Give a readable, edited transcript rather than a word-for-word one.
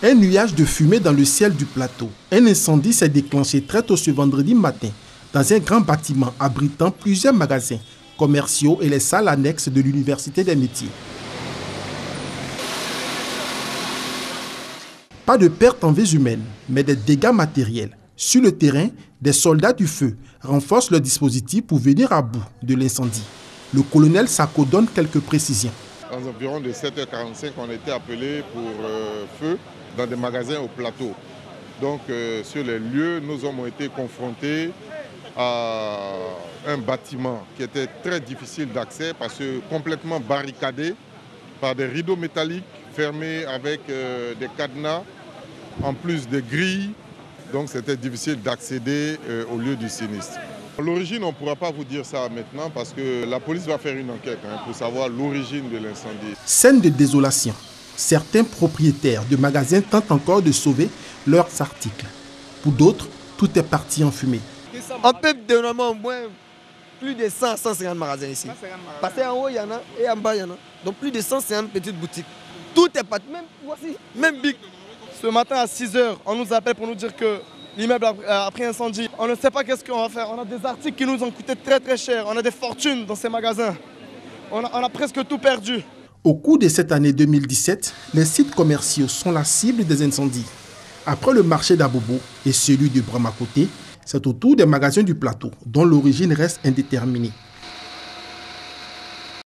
Un nuage de fumée dans le ciel du plateau. Un incendie s'est déclenché très tôt ce vendredi matin dans un grand bâtiment abritant plusieurs magasins commerciaux et les salles annexes de l'Université des métiers. Pas de pertes en vies humaines, mais des dégâts matériels. Sur le terrain, des soldats du feu renforcent le dispositif pour venir à bout de l'incendie. Le colonel Sako donne quelques précisions. Aux environs de 7h45, on était appelés pour feu dans des magasins au plateau. Donc sur les lieux, nos hommes ont été confrontés à un bâtiment qui était très difficile d'accès parce que complètement barricadé par des rideaux métalliques fermés avec des cadenas, en plus des grilles. Donc c'était difficile d'accéder au lieu du sinistre. L'origine, on ne pourra pas vous dire ça maintenant parce que la police va faire une enquête pour savoir l'origine de l'incendie. Scène de désolation. Certains propriétaires de magasins tentent encore de sauver leurs articles. Pour d'autres, tout est parti en fumée. On peut donner au moins plus de 150 magasins ici. Parce qu'en haut, il y en a et en bas, il y en a. Donc plus de 150 petites boutiques. Tout est parti, même voici, même Big. Ce matin à 6h, on nous appelle pour nous dire que l'immeuble a pris incendie. On ne sait pas qu'est-ce qu'on va faire. On a des articles qui nous ont coûté très très cher. On a des fortunes dans ces magasins. On a presque tout perdu. Au cours de cette année 2017, les sites commerciaux sont la cible des incendies. Après le marché d'Abobo et celui de Bramakoté, c'est au tour des magasins du plateau, dont l'origine reste indéterminée.